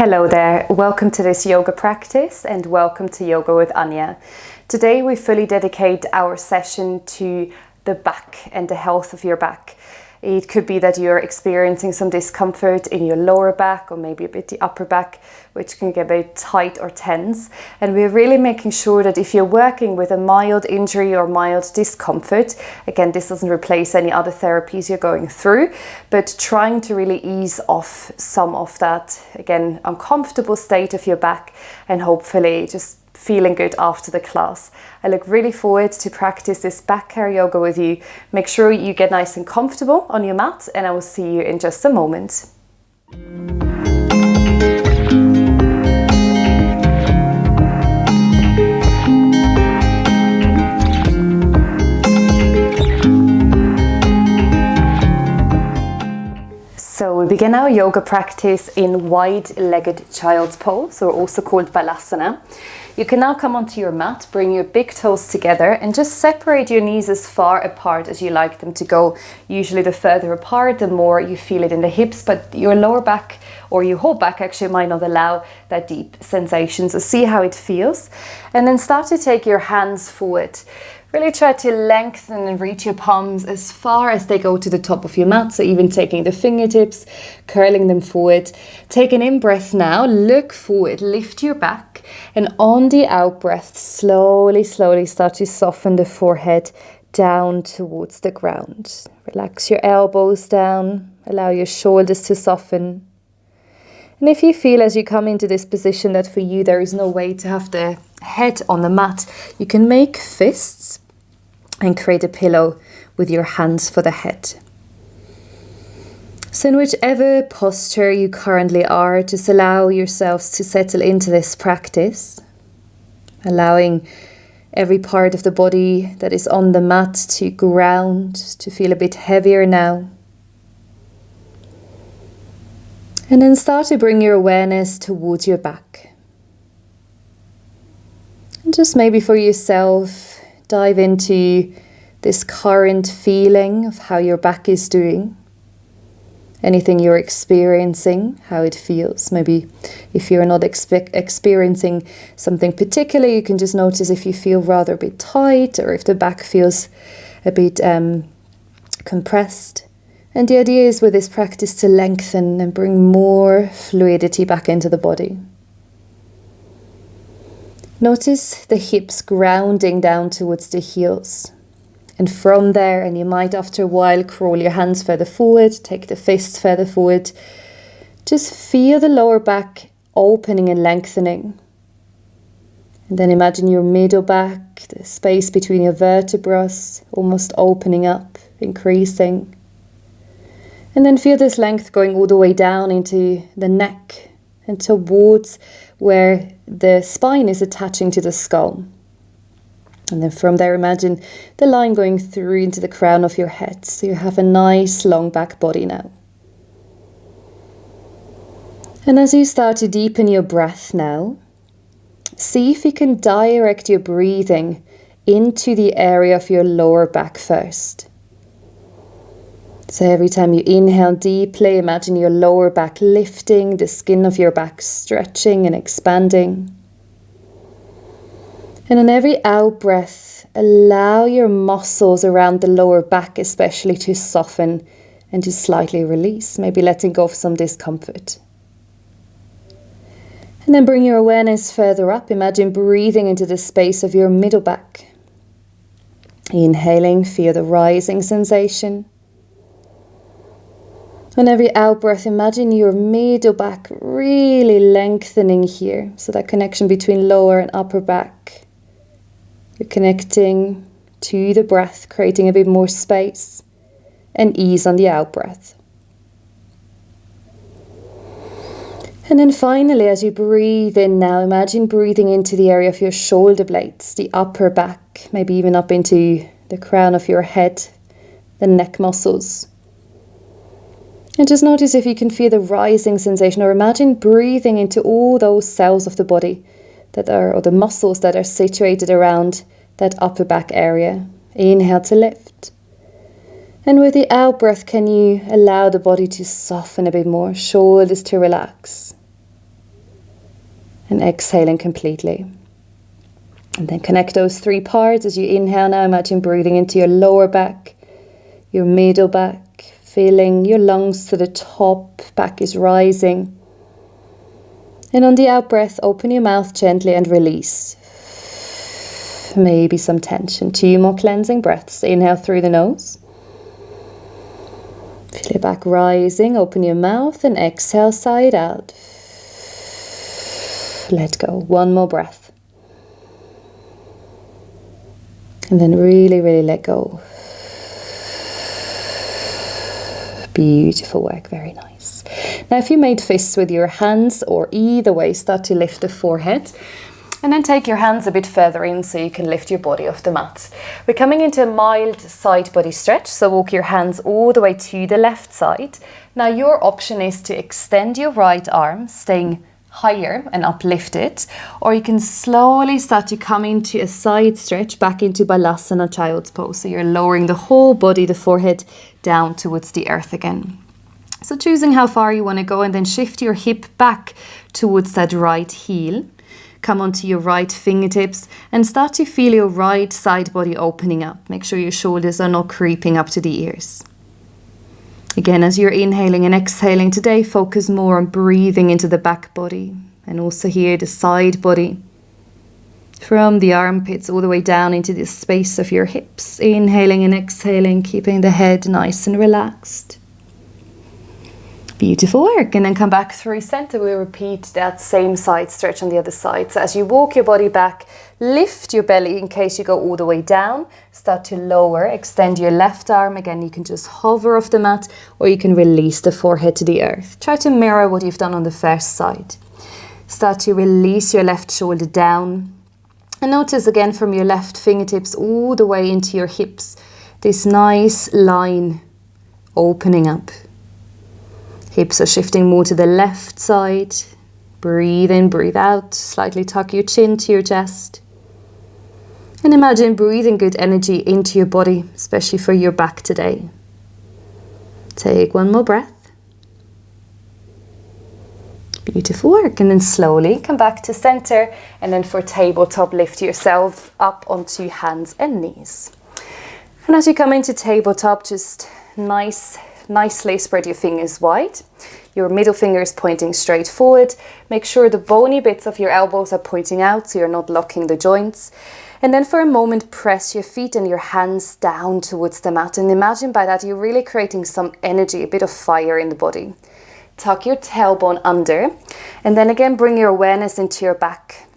Hello there, welcome to this yoga practice and welcome to Yoga with Anja. Today we fully dedicate our session to the back and the health of your back. It could be that you're experiencing some discomfort in your lower back or maybe a bit the upper back, which can get a bit tight or tense. And we're really making sure that if you're working with a mild injury or mild discomfort, again, this doesn't replace any other therapies you're going through, but trying to really ease off some of that, again, uncomfortable state of your back and hopefully just feeling good after the class. I look really forward to practice this back care yoga with you. Make sure you get nice and comfortable on your mat and I will see you in just a moment. So we begin our yoga practice in wide-legged child's pose, or also called Balasana. You can now come onto your mat, bring your big toes together and just separate your knees as far apart as you like them to go. Usually the further apart, the more you feel it in the hips, but your lower back or your whole back actually might not allow that deep sensation. So see how it feels. And then start to take your hands forward. Really try to lengthen and reach your palms as far as they go to the top of your mat. So even taking the fingertips, curling them forward. Take an in-breath now, look forward, lift your back. And on the out-breath, slowly start to soften the forehead down towards the ground. Relax your elbows down, allow your shoulders to soften. And if you feel as you come into this position that for you there is no way to have the head on the mat, you can make fists and create a pillow with your hands for the head. So in whichever posture you currently are, just allow yourselves to settle into this practice, allowing every part of the body that is on the mat to ground, to feel a bit heavier now. And then start to bring your awareness towards your back. And just maybe for yourself, dive into this current feeling of how your back is doing. Anything you're experiencing, how it feels. Maybe if you're not experiencing something particular, you can just notice if you feel rather a bit tight or if the back feels a bit compressed. And the idea is with this practice to lengthen and bring more fluidity back into the body. Notice the hips grounding down towards the heels. And from there, and you might after a while crawl your hands further forward, take the fists further forward. Just feel the lower back opening and lengthening. And then imagine your middle back, the space between your vertebrae, almost opening up, increasing. And then feel this length going all the way down into the neck and towards where the spine is attaching to the skull. And then from there, imagine the line going through into the crown of your head. So you have a nice long back body now. And as you start to deepen your breath now, see if you can direct your breathing into the area of your lower back first. So every time you inhale deeply, imagine your lower back lifting, the skin of your back stretching and expanding. And on every out breath, allow your muscles around the lower back especially to soften and to slightly release, maybe letting go of some discomfort. And then bring your awareness further up. Imagine breathing into the space of your middle back. Inhaling, feel the rising sensation. On every out breath, imagine your middle back really lengthening here. So that connection between lower and upper back. You're connecting to the breath, creating a bit more space and ease on the out breath. And then finally, as you breathe in now, imagine breathing into the area of your shoulder blades, the upper back, maybe even up into the crown of your head, the neck muscles. And just notice if you can feel the rising sensation, or imagine breathing into all those cells of the body that are, or the muscles that are situated around that upper back area. Inhale to lift. And with the out breath, can you allow the body to soften a bit more, shoulders to relax. And exhaling completely. And then connect those 3 parts. As you inhale now, imagine breathing into your lower back, your middle back, filling your lungs to the top, back is rising. And on the out breath, open your mouth gently and release. Maybe some tension. 2 more cleansing breaths. Inhale through the nose. Feel your back rising. Open your mouth and exhale side out. Let go. 1 more breath. And then really, really let go. Beautiful work. Very nice. Now, if you made fists with your hands or either way, start to lift the forehead. And then take your hands a bit further in so you can lift your body off the mat. We're coming into a mild side body stretch. So walk your hands all the way to the left side. Now, your option is to extend your right arm, staying higher and uplift it, or you can slowly start to come into a side stretch back into Balasana, child's pose. So you're lowering the whole body, the forehead down towards the earth again. So choosing how far you want to go, and then shift your hip back towards that right heel. Come onto your right fingertips and start to feel your right side body opening up. Make sure your shoulders are not creeping up to the ears. Again, as you're inhaling and exhaling today, focus more on breathing into the back body, and also here the side body, from the armpits all the way down into the space of your hips. Inhaling and exhaling, keeping the head nice and relaxed. Beautiful work. And then come back through center. We repeat that same side stretch on the other side. So as you walk your body back, lift your belly in case you go all the way down. Start to lower, extend your left arm. Again, you can just hover off the mat, or you can release the forehead to the earth. Try to mirror what you've done on the first side. Start to release your left shoulder down. And notice again from your left fingertips all the way into your hips, this nice line opening up. Hips are shifting more to the left side. Breathe in, breathe out. Slightly tuck your chin to your chest. And imagine breathing good energy into your body, especially for your back today. Take 1 more breath. Beautiful work. And then slowly come back to center. And then for tabletop, lift yourself up onto hands and knees. And as you come into tabletop, just nicely spread your fingers wide. Your middle finger is pointing straight forward. Make sure the bony bits of your elbows are pointing out so you're not locking the joints. And then for a moment, press your feet and your hands down towards the mat. And imagine by that, you're really creating some energy, a bit of fire in the body. Tuck your tailbone under. And then again, bring your awareness into your back.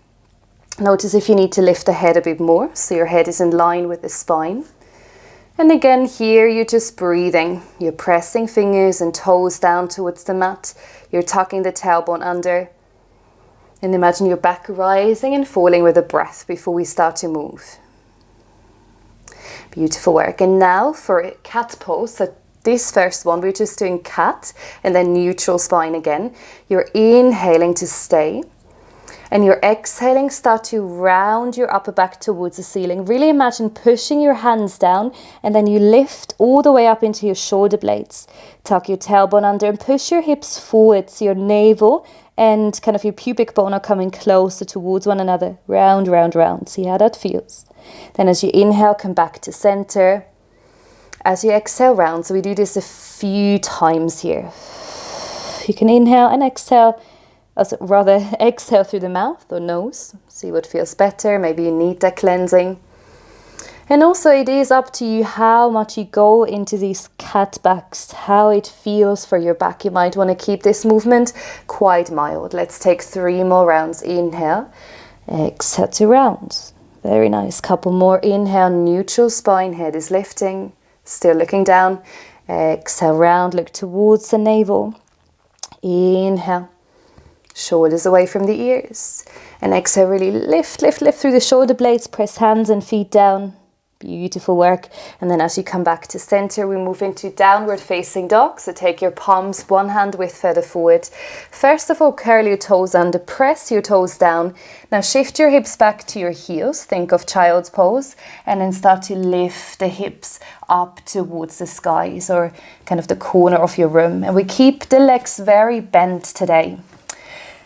Notice if you need to lift the head a bit more, so your head is in line with the spine. And again, here you're just breathing. You're pressing fingers and toes down towards the mat. You're tucking the tailbone under. And imagine your back rising and falling with a breath before we start to move. Beautiful work. And now for a cat pose. So this first one, we're just doing cat and then neutral spine again. You're inhaling to stay. And you're exhaling, start to round your upper back towards the ceiling. Really imagine pushing your hands down, and then you lift all the way up into your shoulder blades. Tuck your tailbone under and push your hips forward so your navel and kind of your pubic bone are coming closer towards one another. Round, round, round. See how that feels. Then as you inhale, come back to center. As you exhale, round. So we do this a few times here. You can inhale and exhale. Exhale through the mouth or nose. See what feels better. Maybe you need that cleansing. And also it is up to you how much you go into these cat backs, how it feels for your back. You might want to keep this movement quite mild. Let's take 3 more rounds. Inhale, exhale to round. Very nice. Couple more. Inhale, neutral spine, head is lifting, still looking down. Exhale, round, look towards the navel. Inhale. Shoulders away from the ears. And exhale, really lift through the shoulder blades. Press hands and feet down. Beautiful work. And then as you come back to center, we move into downward facing dog. So take your palms 1 hand width further forward. First of all, curl your toes under, press your toes down. Now shift your hips back to your heels. Think of child's pose. And then start to lift the hips up towards the skies or kind of the corner of your room. And we keep the legs very bent today.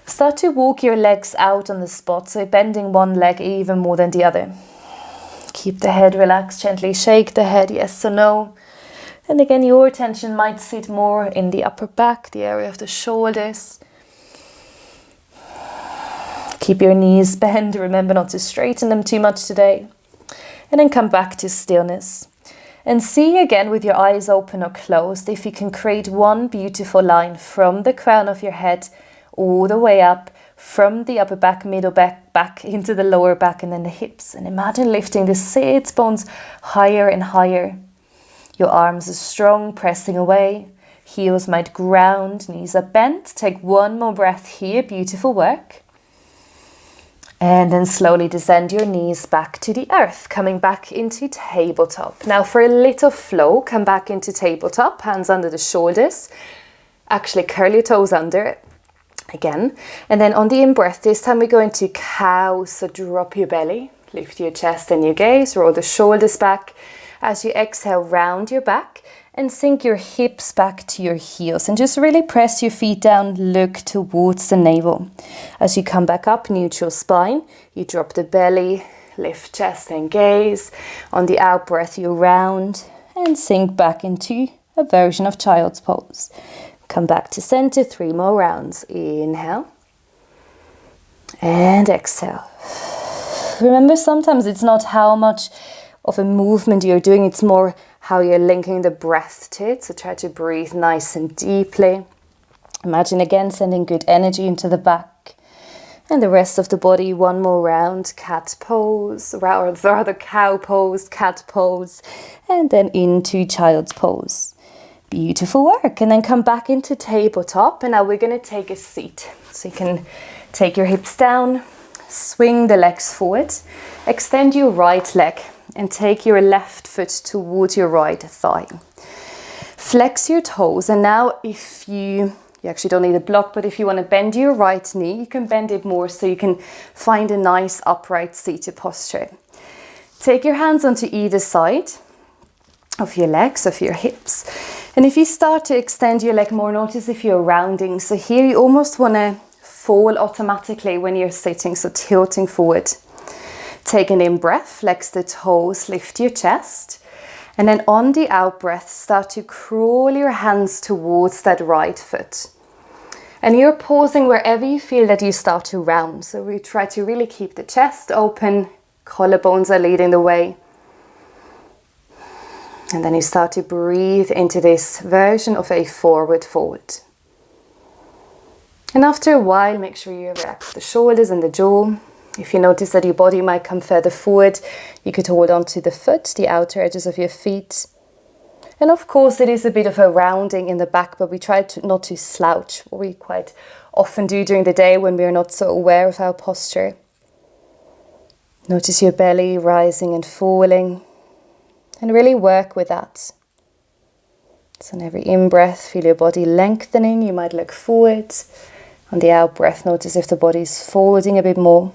Start to walk your legs out on the spot, so bending one leg even more than the other. Keep the head relaxed, gently shake the head, yes or no. And again, your attention might sit more in the upper back, the area of the shoulders. Keep your knees bent, remember not to straighten them too much today. And then come back to stillness. And see again with your eyes open or closed if you can create one beautiful line from the crown of your head all the way up, from the upper back, middle back, back into the lower back and then the hips. And imagine lifting the sits bones higher and higher. Your arms are strong, pressing away. Heels might ground, knees are bent. Take one more breath here, beautiful work. And then slowly descend your knees back to the earth, coming back into tabletop. Now for a little flow, come back into tabletop, hands under the shoulders. Actually curl your toes under again. And then on the in-breath, this time we go into cow, so drop your belly, lift your chest and your gaze, roll the shoulders back. As you exhale, round your back and sink your hips back to your heels and just really press your feet down, look towards the navel. As you come back up, neutral spine, you drop the belly, lift chest and gaze. On the out breath, you round and sink back into a version of child's pose. Come back to center, 3 more rounds. Inhale and exhale. Remember, sometimes it's not how much of a movement you're doing, it's more how you're linking the breath to it. So try to breathe nice and deeply. Imagine again sending good energy into the back and the rest of the body. One more round, cat pose, or rather cow pose, cat pose, and then into child's pose. Beautiful work. And then come back into tabletop, and now we're going to take a seat. So you can take your hips down, swing the legs forward, extend your right leg and take your left foot towards your right thigh. Flex your toes, and now if you actually don't need a block, but if you want to bend your right knee, you can bend it more so you can find a nice upright seated posture. Take your hands onto either side of your legs, of your hips. And if you start to extend your leg more, notice if you're rounding. So here you almost want to fall automatically when you're sitting, so tilting forward. Take an in-breath, flex the toes, lift your chest. And then on the out-breath, start to crawl your hands towards that right foot. And you're pausing wherever you feel that you start to round. So we try to really keep the chest open, collarbones are leading the way. And then you start to breathe into this version of a forward fold. And after a while, make sure you relax the shoulders and the jaw. If you notice that your body might come further forward, you could hold on to the foot, the outer edges of your feet. And of course, it is a bit of a rounding in the back, but we try not to slouch, what we quite often do during the day when we are not so aware of our posture. Notice your belly rising and falling, and really work with that. So on every in-breath, feel your body lengthening. You might look forward. On the out-breath, notice if the body is folding a bit more.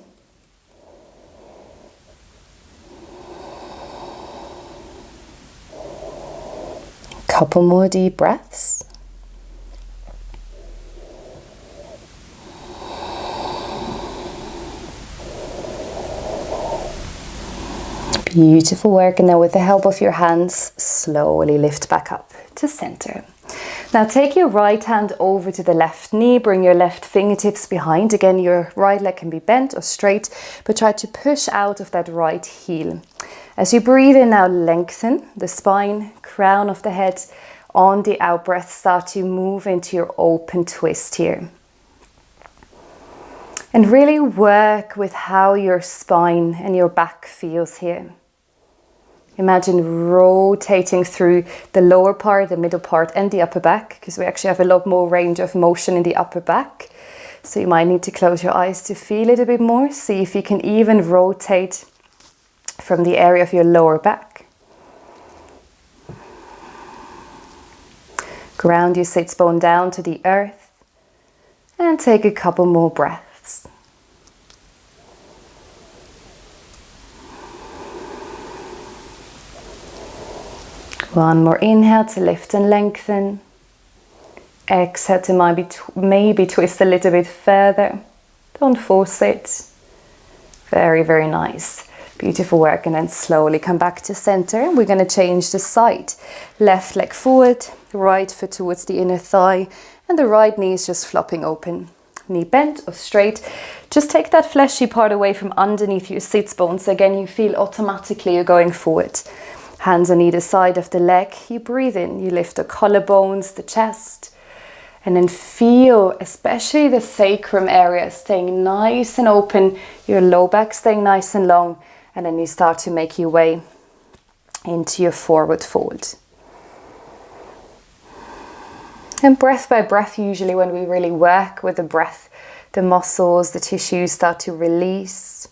Couple more deep breaths. Beautiful work. And now with the help of your hands, slowly lift back up to center. Now take your right hand over to the left knee, bring your left fingertips behind. Again, your right leg can be bent or straight, but try to push out of that right heel. As you breathe in now, lengthen the spine, crown of the head. On the out breath, start to move into your open twist here. And really work with how your spine and your back feels here. Imagine rotating through the lower part, the middle part and the upper back, because we actually have a lot more range of motion in the upper back. So you might need to close your eyes to feel it a bit more. See if you can even rotate from the area of your lower back. Ground your sits bone down to the earth and take a couple more breaths. One more inhale to lift and lengthen. Exhale to maybe twist a little bit further. Don't force it. Very, very nice. Beautiful work. And then slowly come back to center. We're going to change the side. Left leg forward, right foot towards the inner thigh, and the right knee is just flopping open. Knee bent or straight. Just take that fleshy part away from underneath your sits bones. Again, you feel automatically you're going forward. Hands on either side of the leg. You breathe in. You lift the collarbones, the chest. And then feel, especially the sacrum area, staying nice and open. Your low back staying nice and long. And then you start to make your way into your forward fold. And breath by breath, usually when we really work with the breath, the muscles, the tissues start to release.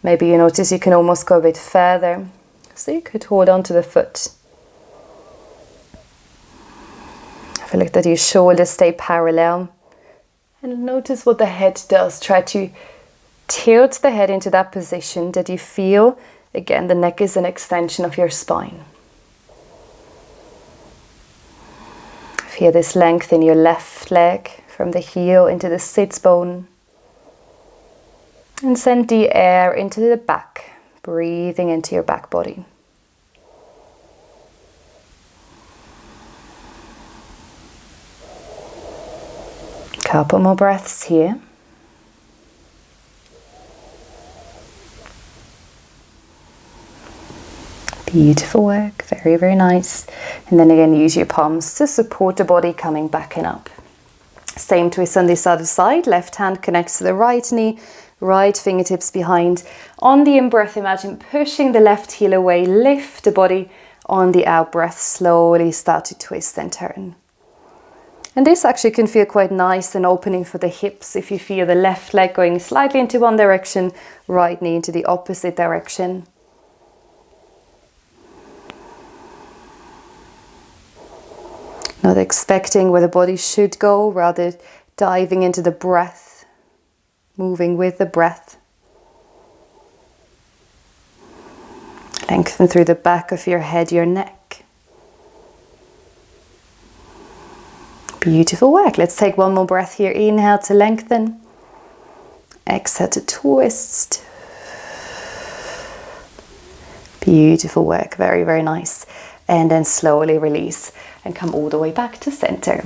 Maybe you notice you can almost go a bit further. So you could hold on to the foot. I feel like that your shoulders stay parallel. And notice what the head does. Try to tilt the head into that position that you feel. Again, the neck is an extension of your spine. Feel this length in your left leg from the heel into the sits bone. And send the air into the back, breathing into your back body. Couple more breaths here. Beautiful work, very, very nice. And then again, use your palms to support the body coming back and up. Same twist on this other side. Left hand connects to the right knee, right fingertips behind. On the in-breath, imagine pushing the left heel away, lift the body. On the out-breath, slowly start to twist and turn. And this actually can feel quite nice and opening for the hips if you feel the left leg going slightly into one direction, right knee into the opposite direction. Not expecting where the body should go, rather diving into the breath, moving with the breath. Lengthen through the back of your head, your neck. Beautiful work. Let's take one more breath here. Inhale to lengthen. Exhale to twist. Beautiful work. Very, very nice. And then slowly release and come all the way back to center.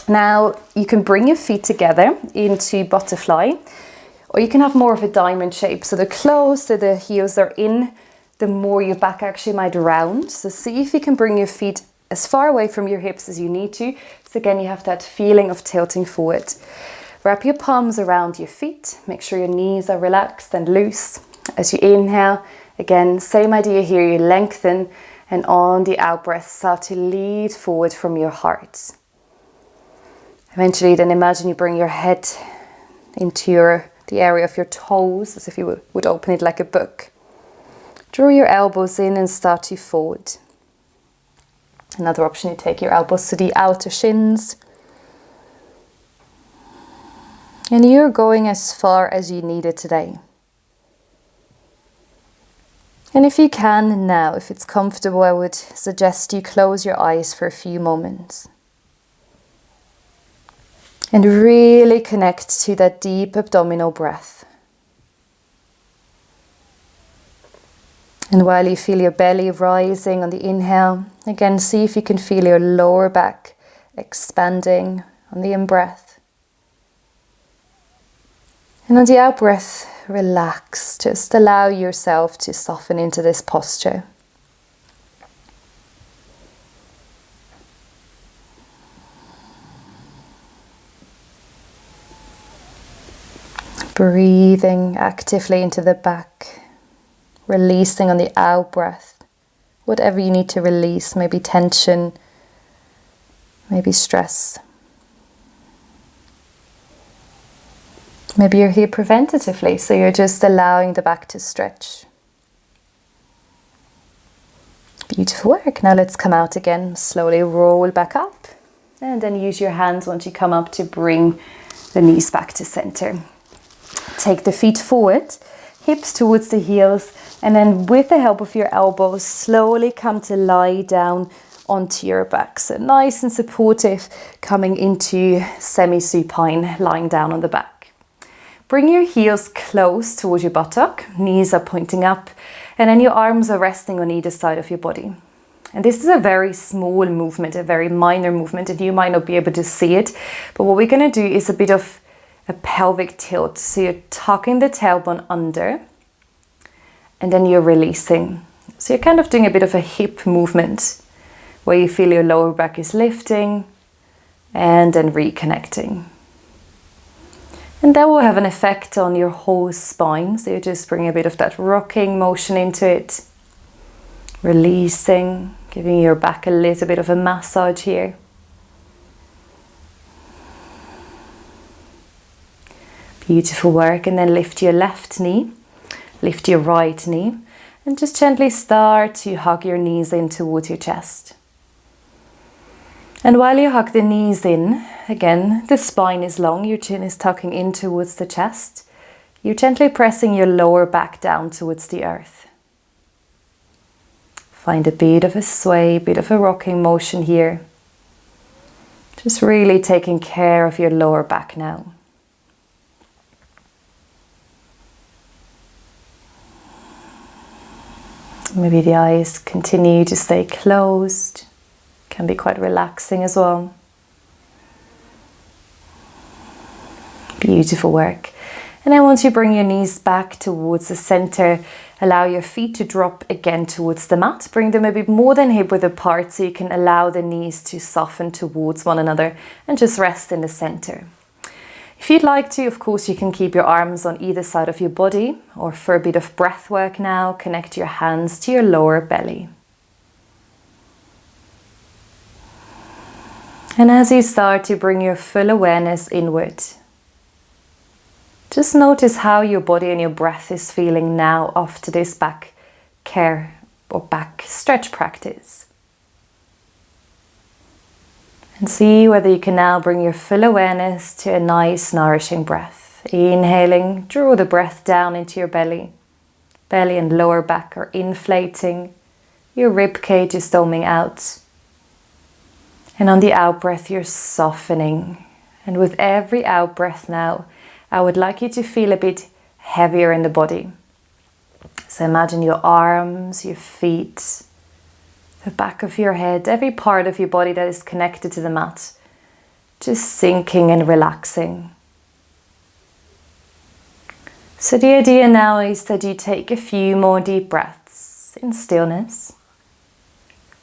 Now you can bring your feet together into butterfly, or you can have more of a diamond shape. So the closer the heels are in, the more your back actually might round. So see if you can bring your feet as far away from your hips as you need to. So again, you have that feeling of tilting forward. Wrap your palms around your feet. Make sure your knees are relaxed and loose. As you inhale, again, same idea here, you lengthen. And on the out-breath, start to lead forward from your heart. Eventually, then imagine you bring your head into the area of your toes, as if you would open it like a book. Draw your elbows in and start to fold. Another option, you take your elbows to the outer shins. And you're going as far as you need it today. And if you can now, if it's comfortable, I would suggest you close your eyes for a few moments. And really connect to that deep abdominal breath. And while you feel your belly rising on the inhale, again, see if you can feel your lower back expanding on the in-breath. And on the out-breath, relax. Just allow yourself to soften into this posture. Breathing actively into the back. Releasing on the out-breath. Whatever you need to release, maybe tension, maybe stress. Maybe you're here preventatively, so you're just allowing the back to stretch. Beautiful work. Now let's come out again. Slowly roll back up. And then use your hands once you come up to bring the knees back to center. Take the feet forward, hips towards the heels. And then with the help of your elbows, slowly come to lie down onto your back. So nice and supportive, coming into semi-supine, lying down on the back. Bring your heels close towards your buttock, knees are pointing up, and then your arms are resting on either side of your body. And this is a very small movement, a very minor movement, and you might not be able to see it, but what we're going to do is a bit of a pelvic tilt. So you're tucking the tailbone under, and then you're releasing. So you're kind of doing a bit of a hip movement, where you feel your lower back is lifting, and then reconnecting. And that will have an effect on your whole spine, so you just bring a bit of that rocking motion into it. Releasing, giving your back a little bit of a massage here. Beautiful work. And then lift your left knee, lift your right knee, and just gently start to hug your knees in towards your chest. And while you hug the knees in, again, the spine is long, your chin is tucking in towards the chest. You're gently pressing your lower back down towards the earth. Find a bit of a sway, a bit of a rocking motion here. Just really taking care of your lower back now. Maybe the eyes continue to stay closed. Can be quite relaxing as well. Beautiful work. And then once you bring your knees back towards the center, allow your feet to drop again towards the mat. Bring them a bit more than hip width apart so you can allow the knees to soften towards one another and just rest in the center. If you'd like to, of course, you can keep your arms on either side of your body, or for a bit of breath work now, connect your hands to your lower belly. And as you start to bring your full awareness inward, just notice how your body and your breath is feeling now after this back care or back stretch practice. And see whether you can now bring your full awareness to a nice, nourishing breath. Inhaling, draw the breath down into your belly. Belly and lower back are inflating. Your rib cage is doming out. And on the out breath, you're softening. And with every out breath now, I would like you to feel a bit heavier in the body. So imagine your arms, your feet, the back of your head, every part of your body that is connected to the mat, just sinking and relaxing. So the idea now is that you take a few more deep breaths in stillness.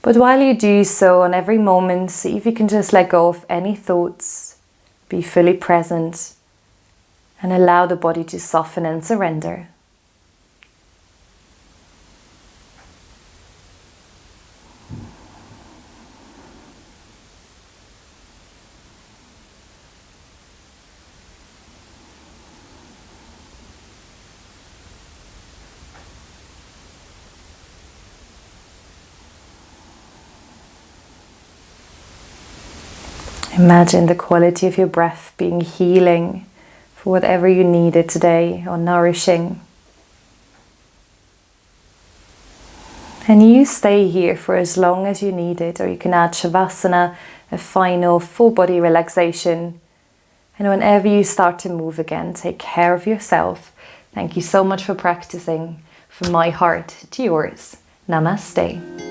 But while you do so, on every moment, see if you can just let go of any thoughts, be fully present, and allow the body to soften and surrender. Imagine the quality of your breath being healing for whatever you needed today, or nourishing. And you stay here for as long as you need it, or you can add Shavasana, a final full body relaxation. And whenever you start to move again, take care of yourself. Thank you so much for practicing. From my heart to yours. Namaste.